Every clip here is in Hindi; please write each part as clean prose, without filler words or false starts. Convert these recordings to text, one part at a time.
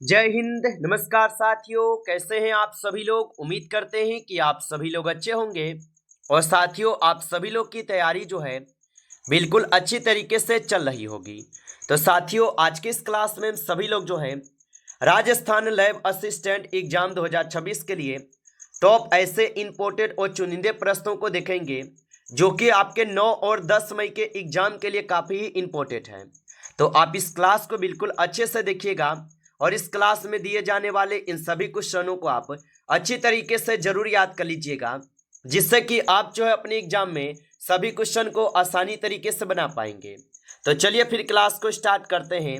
जय हिंद। नमस्कार साथियों, कैसे हैं आप सभी लोग। उम्मीद करते हैं कि आप सभी लोग अच्छे होंगे। और साथियों, आप सभी लोग की तैयारी जो है बिल्कुल अच्छी तरीके से चल रही होगी। तो साथियों, आज की इस क्लास में हम सभी लोग जो है राजस्थान लैब असिस्टेंट एग्जाम 2026 के लिए टॉप ऐसे इंपोर्टेड और चुनिंदे प्रश्नों को देखेंगे जो कि आपके 9 और 10 मई के एग्जाम के लिए काफ़ी ही इंपॉर्टेंट है। तो आप इस क्लास को बिल्कुल अच्छे से देखिएगा और इस क्लास में दिए जाने वाले इन सभी क्वेश्चनों को आप अच्छी तरीके से जरूर याद कर लीजिएगा, जिससे कि आप जो है अपने एग्जाम में सभी क्वेश्चन को आसानी तरीके से बना पाएंगे। तो चलिए फिर क्लास को स्टार्ट करते हैं।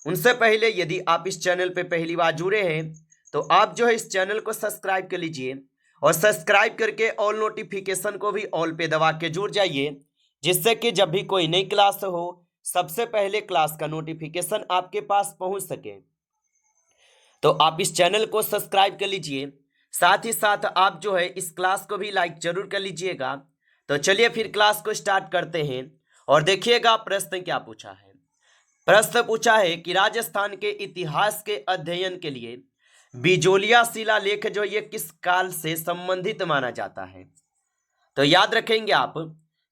उनसे पहले यदि आप इस चैनल पे पहली बार जुड़े हैं तो आप जो है इस चैनल को सब्सक्राइब कर लीजिए और सब्सक्राइब करके ऑल नोटिफिकेशन को भी ऑल पे दबा के जुड़ जाइए, जिससे कि जब भी कोई नई क्लास हो सबसे पहले क्लास का नोटिफिकेशन आपके पास पहुंच सके। तो आप इस चैनल को सब्सक्राइब कर लीजिए, साथ ही साथ आप जो है इस क्लास को भी लाइक जरूर कर लीजिएगा। तो चलिए फिर क्लास को स्टार्ट करते हैं और देखिएगा प्रश्न क्या पूछा है। प्रश्न पूछा है कि राजस्थान के इतिहास के अध्ययन के लिए बिजोलिया शिलालेख जो ये किस काल से संबंधित माना जाता है। तो याद रखेंगे आप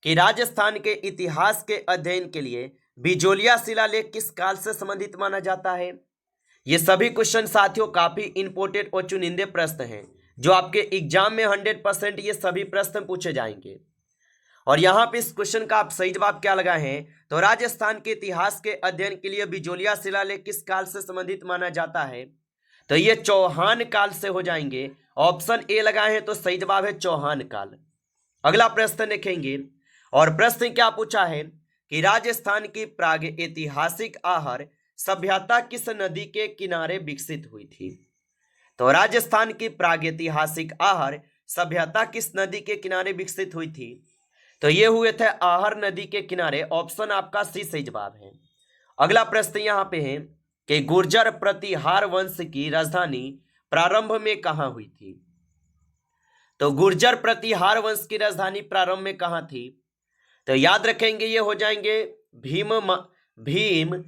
कि राजस्थान के इतिहास के अध्ययन के लिए बिजोलिया शिलालेख किस काल से संबंधित माना जाता है। ये सभी क्वेश्चन साथियों काफी इंपोर्टेंट और चुनिंदे प्रश्न हैं जो आपके एग्जाम में 100% ये सभी प्रश्न पूछे जाएंगे। और यहाँ पे इस क्वेश्चन का आप सही जवाब क्या लगाए हैं, तो राजस्थान के इतिहास के अध्ययन के लिए बिजोलिया शिलालेख किस काल से संबंधित माना जाता है। तो ये चौहान काल से हो जाएंगे। ऑप्शन ए लगाए हैं तो सही जवाब है चौहान काल। अगला प्रश्न देखेंगे और प्रश्न क्या पूछा है कि राजस्थान की प्राग ऐतिहासिक आहर सभ्यता किस नदी के किनारे विकसित हुई थी। तो राजस्थान की प्रागैतिहासिक आहर सभ्यता किस नदी के किनारे विकसित हुई थी। तो ये हुए थे आहर नदी के किनारे। ऑप्शन आपका सी सही जवाब है। अगला प्रश्न यहाँ पे है कि गुर्जर प्रतिहार वंश की राजधानी प्रारंभ में कहाँ हुई थी। तो गुर्जर प्रतिहार वंश की राजधानी प्रारंभ में कहाँ थी। तो याद रखेंगे ये हो जाएंगे भीम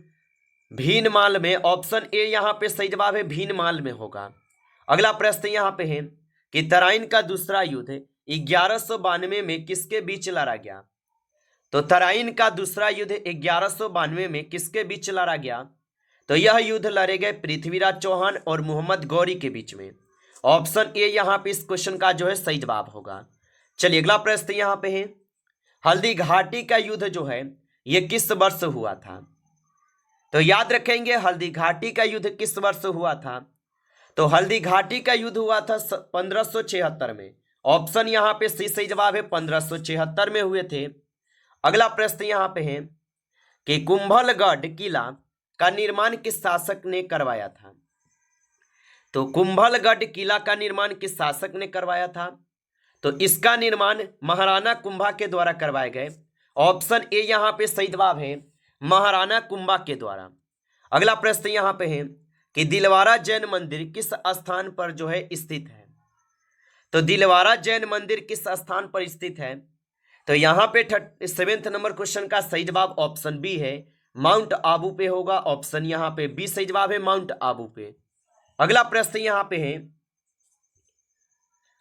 भीनमाल में। ऑप्शन ए यहाँ पे सही जवाब है, भीनमाल में होगा। अगला प्रश्न यहाँ पे है कि तराइन का दूसरा युद्ध 1192 में किसके बीच लड़ा गया। तो तराइन का दूसरा युद्ध 1192 में किसके बीच लड़ा गया। तो यह युद्ध लड़े गए पृथ्वीराज चौहान और मोहम्मद गौरी के बीच में। ऑप्शन ए यहाँ पे इस क्वेश्चन का जो है सही जवाब होगा। चलिए अगला प्रश्न यहाँ पे है, हल्दी घाटी का युद्ध जो है ये किस वर्ष हुआ था। तो याद रखेंगे हल्दी घाटी का युद्ध किस वर्ष हुआ था। तो हल्दी घाटी का युद्ध हुआ था 1576 में। ऑप्शन यहाँ पे सी सही जवाब है, 1576 में हुए थे। अगला प्रश्न यहाँ पे है कि कुंभलगढ़ किला का निर्माण किस शासक ने करवाया था। तो कुंभलगढ़ किला का निर्माण किस शासक ने करवाया था। तो इसका निर्माण महाराणा कुंभा के द्वारा करवाए गए। ऑप्शन ए यहाँ पे सही जवाब है, महाराणा कुंभा के द्वारा। अगला प्रश्न यहाँ पे है कि दिलवारा जैन मंदिर किस स्थान पर जो है स्थित है। तो दिलवारा जैन मंदिर किस स्थान पर स्थित है। तो यहाँ पे 7वें नंबर क्वेश्चन का सही जवाब ऑप्शन बी है, माउंट आबू पे होगा। ऑप्शन यहाँ पे बी सही जवाब है, माउंट आबू पे। अगला प्रश्न यहाँ पे है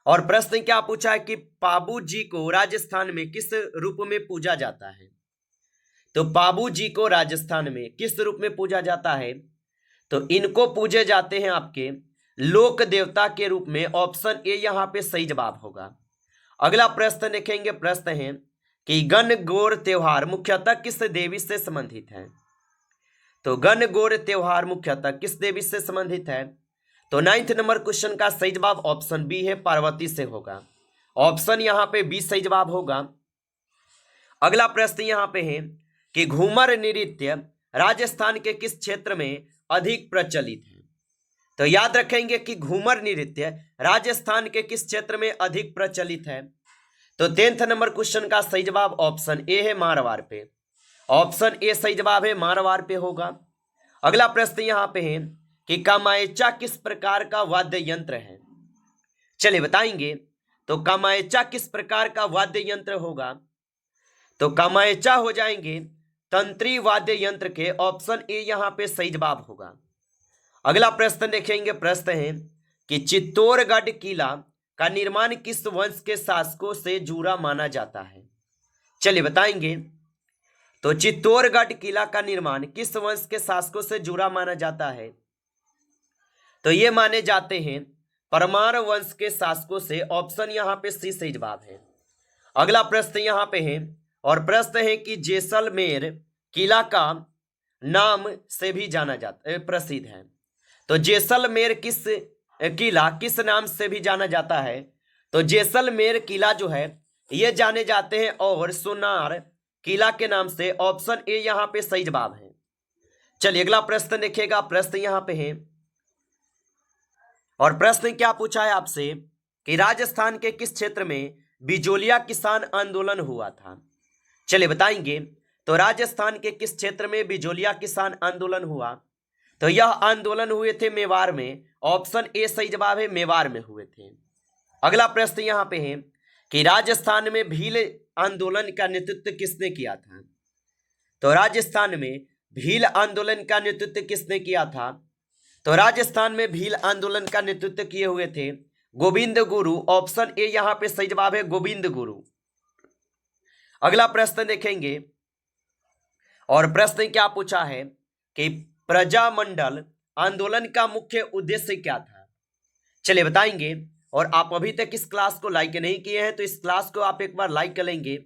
और प्रश्न क्या पूछा है कि पाबू जी को राजस्थान में किस रूप में पूजा जाता है। तो पाबू जी को राजस्थान में किस रूप में पूजा जाता है। तो इनको पूजे जाते हैं आपके लोक देवता के रूप में। ऑप्शन ए यहाँ पे सही जवाब होगा। अगला प्रश्न देखेंगे, प्रश्न है कि गणगौर त्योहार मुख्यतः किस देवी से संबंधित है। तो गणगौर त्योहार मुख्यतः किस देवी से संबंधित है। तो 9th नंबर क्वेश्चन का सही जवाब ऑप्शन बी है, पार्वती से होगा। ऑप्शन यहाँ पे बी सही जवाब होगा। अगला प्रश्न यहाँ पे है कि घूमर नृत्य राजस्थान के किस क्षेत्र में अधिक प्रचलित है। तो याद रखेंगे कि घूमर नृत्य राजस्थान के किस क्षेत्र में अधिक प्रचलित है। तो 10th नंबर क्वेश्चन का सही जवाब ऑप्शन ए है, मारवाड़ पे। ऑप्शन ए सही जवाब है, मारवाड़ पे होगा। अगला प्रश्न यहाँ पे है कि कामायचा किस प्रकार का वाद्य यंत्र है। चलिए बताएंगे। तो कामायचा किस प्रकार का वाद्य यंत्र होगा। तो कामायचा हो जाएंगे तंत्री वाद्य यंत्र के। ऑप्शन ए यहाँ पे सही जवाब होगा। अगला प्रश्न देखेंगे, प्रश्न है कि चित्तौड़गढ़ किला का निर्माण किस वंश के शासकों से जुड़ा माना जाता है? चलिए बताएंगे। तो चित्तौड़गढ़ किला का निर्माण किस वंश के शासकों से जुड़ा माना जाता है? तो ये माने जाते हैं परमार वंश के शासकों से। ऑप्शन यहाँ पे सी सही जवाब है। अगला प्रश्न यहाँ पे है, और प्रश्न है कि जैसलमेर किला का नाम से भी जाना जाता प्रसिद्ध है। तो जैसलमेर किला किस नाम से भी जाना जाता है? तो जैसलमेर किला जो है ये जाने जाते हैं और सोनार किला के नाम से। ऑप्शन ए यहाँ पे सही जवाब है। चलिए अगला प्रश्न देखिएगा। प्रश्न यहाँ पे है, और प्रश्न क्या पूछा है आपसे कि राजस्थान के किस क्षेत्र में बिजोलिया किसान आंदोलन हुआ था? चलिए बताएंगे। तो राजस्थान के किस क्षेत्र में बिजोलिया किसान आंदोलन हुआ? तो यह आंदोलन हुए थे मेवाड़ में। ऑप्शन ए सही जवाब है, मेवाड़ में हुए थे। अगला प्रश्न यहाँ पे है कि राजस्थान में भील आंदोलन का नेतृत्व किसने किया था? तो राजस्थान में भील आंदोलन का नेतृत्व किसने किया था? तो राजस्थान में भील आंदोलन का नेतृत्व किए हुए थे गोविंद गुरु। ऑप्शन ए यहाँ पे सही जवाब है, गोविंद गुरु। अगला प्रश्न देखेंगे, और प्रश्न क्या पूछा है कि प्रजामंडल आंदोलन का मुख्य उद्देश्य क्या था? चलिए बताएंगे। और आप अभी तक इस क्लास को लाइक नहीं किए हैं तो इस क्लास को आप एक बार लाइक कर लेंगे।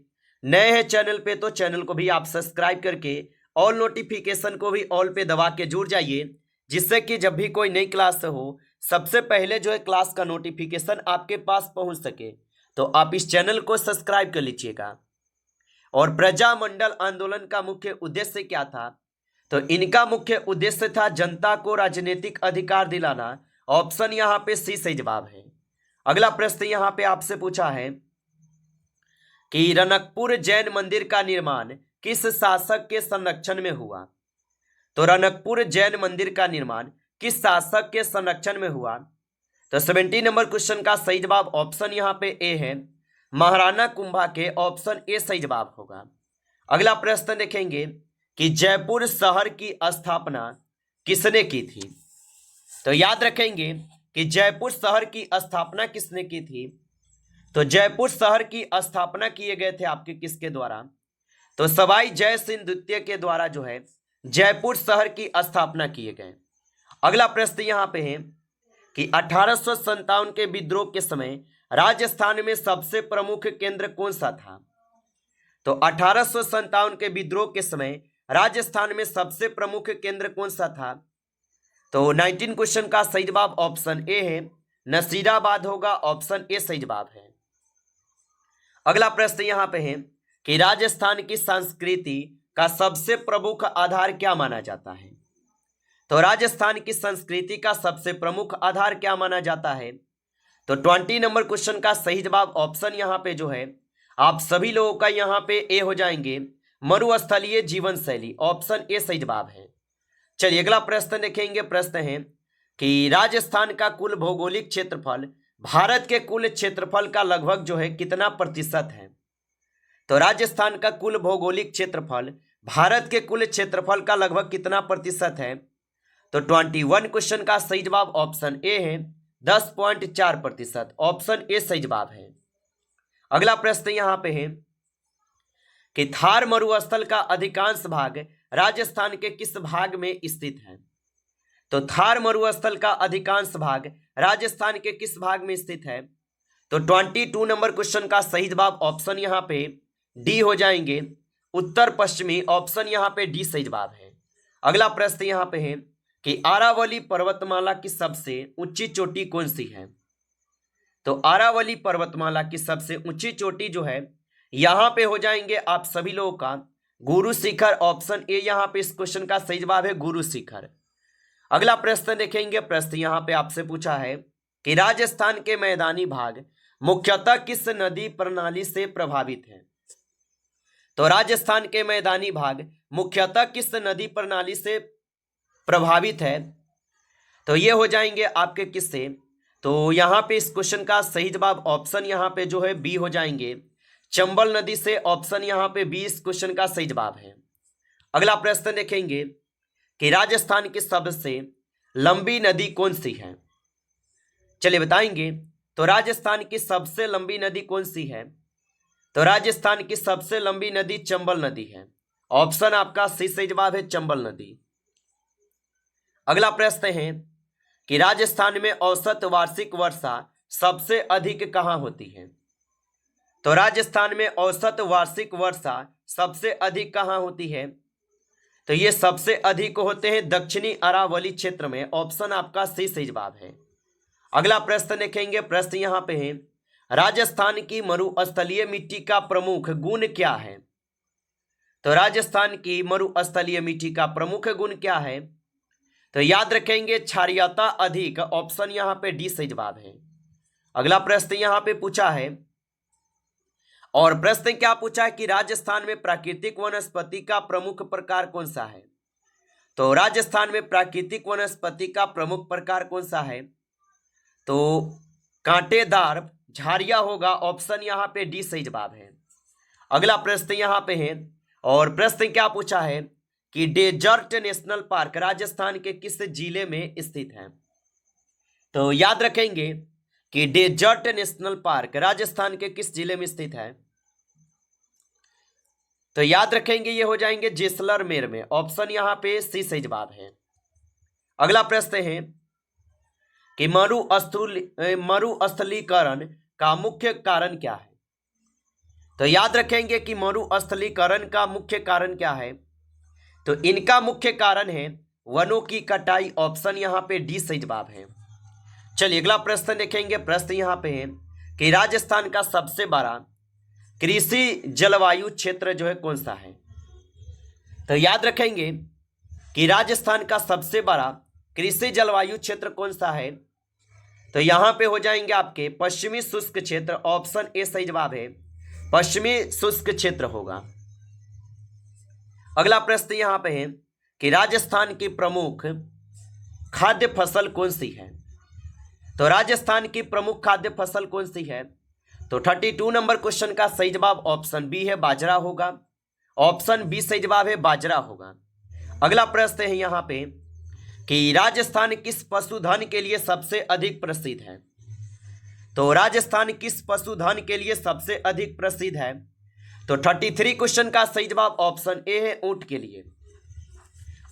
नए हैं चैनल पे तो चैनल को भी आप सब्सक्राइब करके ऑल नोटिफिकेशन को भी ऑल पे दबा के जुड़ जाइए, जिससे कि जब भी कोई नई क्लास हो सबसे पहले जो है क्लास का नोटिफिकेशन आपके पास पहुंच सके। तो आप इस चैनल को सब्सक्राइब कर लीजिएगा। और प्रजामंडल आंदोलन का मुख्य उद्देश्य क्या था? तो इनका मुख्य उद्देश्य था जनता को राजनीतिक अधिकार दिलाना। ऑप्शन यहाँ पे सी सही जवाब है। अगला प्रश्न यहाँ पे आपसे पूछा है कि रनकपुर जैन मंदिर का निर्माण किस शासक के संरक्षण में हुआ? तो रनकपुर जैन मंदिर का निर्माण किस शासक के संरक्षण में हुआ? तो 70 नंबर क्वेश्चन का सही जवाब ऑप्शन यहाँ पे ए है, महाराणा कुंभा के। ऑप्शन ए सही जवाब होगा। अगला प्रश्न देखेंगे कि जयपुर शहर की स्थापना किसने की थी? तो याद रखेंगे कि जयपुर शहर की स्थापना किसने की थी? तो जयपुर शहर की स्थापना किए गए थे आपके किसके द्वारा? तो सवाई जय सिंह द्वितीय के द्वारा जो है जयपुर शहर की स्थापना किए गए। अगला प्रश्न यहाँ पे है कि 1857 के विद्रोह के समय राजस्थान में सबसे प्रमुख केंद्र कौन सा था? तो 1857 के विद्रोह के समय राजस्थान में सबसे प्रमुख केंद्र कौन सा था? तो 19 क्वेश्चन का सही जवाब ऑप्शन ए है, नसीराबाद होगा। ऑप्शन ए सही जवाब है। अगला प्रश्न यहाँ पे है कि राजस्थान की संस्कृति का सबसे प्रमुख आधार क्या माना जाता है? तो राजस्थान की संस्कृति का सबसे प्रमुख आधार क्या माना जाता है? तो 20 नंबर क्वेश्चन का सही जवाब ऑप्शन यहाँ पे जो है आप सभी लोगों का यहाँ पे ए हो जाएंगे, मरुस्थलीय जीवन शैली। ऑप्शन ए सही जवाब है। चलिए अगला प्रश्न देखेंगे। प्रश्न है कि राजस्थान का कुल भौगोलिक क्षेत्रफल भारत के कुल क्षेत्रफल का लगभग जो है कितना प्रतिशत है? तो राजस्थान का कुल भौगोलिक क्षेत्रफल भारत के कुल क्षेत्रफल का लगभग कितना प्रतिशत है? तो 21 क्वेश्चन का सही जवाब ऑप्शन ए है, 10.4%। ऑप्शन ए सही जवाब है। अगला प्रश्न यहाँ पे है कि थार मरुस्थल का अधिकांश भाग राजस्थान के किस भाग में स्थित है? तो थार मरुस्थल का अधिकांश भाग राजस्थान के किस भाग में स्थित है? तो 22 नंबर क्वेश्चन का सही जवाब ऑप्शन यहाँ पे डी हो जाएंगे, उत्तर पश्चिमी। ऑप्शन यहाँ पे डी सही जवाब है। अगला प्रश्न यहाँ पे है कि अरावली पर्वतमाला की सबसे ऊंची चोटी कौन सी है? तो अरावली पर्वतमाला की सबसे ऊंची चोटी जो है यहाँ पे हो जाएंगे आप सभी लोगों का गुरु शिखर। ऑप्शन ए यहाँ पे इस क्वेश्चन का सही जवाब है, गुरु शिखर। अगला प्रश्न देखेंगे। प्रश्न यहाँ पे आपसे पूछा है कि राजस्थान के मैदानी भाग मुख्यतः किस नदी प्रणाली से प्रभावित है? तो राजस्थान के मैदानी भाग मुख्यतः किस नदी प्रणाली से प्रभावित है? तो ये हो जाएंगे आपके किससे? तो यहाँ पे इस क्वेश्चन का सही जवाब ऑप्शन यहाँ पे जो है बी हो जाएंगे, चंबल नदी से। ऑप्शन यहाँ पे बी इस क्वेश्चन का सही जवाब है। अगला प्रश्न देखेंगे कि राजस्थान की सबसे लंबी नदी कौन सी है? चलिए बताएंगे। तो राजस्थान की सबसे लंबी नदी कौन सी है? तो राजस्थान की सबसे लंबी नदी चंबल नदी है। ऑप्शन आपका सी सही जवाब है, चंबल नदी। अगला प्रश्न है कि राजस्थान में औसत वार्षिक वर्षा सबसे अधिक कहां होती है? तो राजस्थान में औसत वार्षिक वर्षा सबसे अधिक कहां होती है? तो ये सबसे अधिक होते हैं दक्षिणी अरावली क्षेत्र में। ऑप्शन आपका सी सही जवाब है। अगला प्रश्न देखेंगे। प्रश्न यहां पे है, राजस्थान की मरुस्थलीय मिट्टी का प्रमुख गुण क्या है? तो राजस्थान की मरुस्थलीय मिट्टी का प्रमुख गुण क्या है? तो याद रखेंगे क्षारीयता अधिक। ऑप्शन यहां पे डी सही जवाब है। अगला प्रश्न यहां पे पूछा है, और प्रश्न क्या पूछा है कि राजस्थान में प्राकृतिक वनस्पति का प्रमुख प्रकार कौन सा है? तो राजस्थान में प्राकृतिक वनस्पति का प्रमुख प्रकार कौन सा है? तो कांटेदार झाड़िया होगा। ऑप्शन यहां पे डी सही जवाब है। अगला प्रश्न यहां पे है, और प्रश्न क्या पूछा है कि डेजर्ट नेशनल पार्क राजस्थान के किस जिले में स्थित है? तो याद रखेंगे कि डेजर्ट नेशनल पार्क राजस्थान के किस जिले में स्थित है? तो याद रखेंगे ये हो जाएंगे जैसलमेर में। ऑप्शन यहां पे सी सही जवाब है। अगला प्रश्न है कि मरुस्थलीकरण का मुख्य कारण क्या है? तो याद रखेंगे कि मरुस्थलीकरण का मुख्य कारण क्या है? तो इनका मुख्य कारण है वनों की कटाई। ऑप्शन यहां पे डी सही जवाब है। चलिए अगला प्रश्न देखेंगे। प्रश्न यहां पे है कि राजस्थान का सबसे बड़ा कृषि जलवायु क्षेत्र जो है कौन सा है? तो याद रखेंगे कि राजस्थान का सबसे बड़ा कृषि जलवायु क्षेत्र कौन सा है? तो यहां पे हो जाएंगे आपके पश्चिमी शुष्क क्षेत्र। ऑप्शन ए सही जवाब है, पश्चिमी शुष्क क्षेत्र होगा। अगला प्रश्न यहां पे है कि राजस्थान की प्रमुख खाद्य फसल कौन सी है? तो राजस्थान की प्रमुख खाद्य फसल कौन सी है? तो 32 नंबर क्वेश्चन का सही जवाब ऑप्शन बी है, बाजरा होगा। ऑप्शन बी सही जवाब है, बाजरा होगा। अगला प्रश्न है यहां पे कि राजस्थान किस पशुधन के लिए सबसे अधिक प्रसिद्ध है? तो राजस्थान किस पशुधन के लिए सबसे अधिक प्रसिद्ध है? तो 33 क्वेश्चन का सही जवाब ऑप्शन ए है, ऊंट के लिए।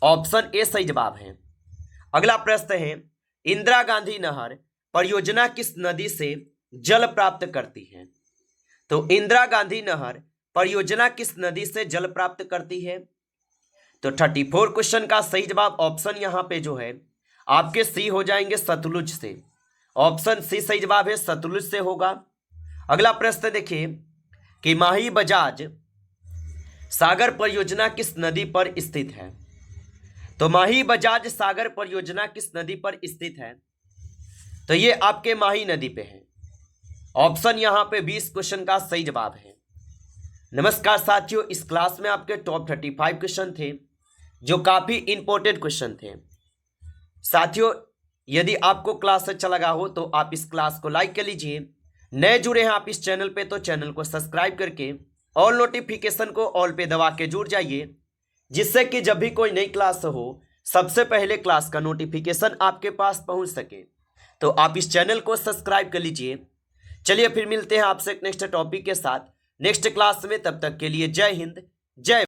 ऑप्शन ए सही जवाब है। अगला प्रश्न है, इंदिरा गांधी नहर परियोजना किस नदी से जल प्राप्त करती है? तो इंदिरा गांधी नहर परियोजना किस नदी से जल प्राप्त करती है? तो 34 क्वेश्चन का सही जवाब ऑप्शन यहां पे जो है आपके सी हो जाएंगे, सतलुज से। ऑप्शन सी सही जवाब है, सतलुज से होगा। अगला प्रश्न देखिए कि माही बजाज सागर परियोजना किस नदी पर स्थित है? तो माही बजाज सागर परियोजना किस नदी पर स्थित है? तो ये आपके माही नदी पे है। ऑप्शन यहां पे 20 क्वेश्चन का सही जवाब है। नमस्कार साथियों, इस क्लास में आपके टॉप 35 क्वेश्चन थे जो काफी इंपॉर्टेंट क्वेश्चन थे। साथियों, यदि आपको क्लास अच्छा लगा हो तो आप इस क्लास को लाइक कर लीजिए। नए जुड़े हैं आप इस चैनल पे तो चैनल को सब्सक्राइब करके ऑल नोटिफिकेशन को ऑल पे दबा के जुड़ जाइए, जिससे कि जब भी कोई नई क्लास हो सबसे पहले क्लास का नोटिफिकेशन आपके पास पहुंच सके। तो आप इस चैनल को सब्सक्राइब कर लीजिए। चलिए फिर मिलते हैं आपसे नेक्स्ट टॉपिक के साथ नेक्स्ट क्लास में। तब तक के लिए जय हिंद, जय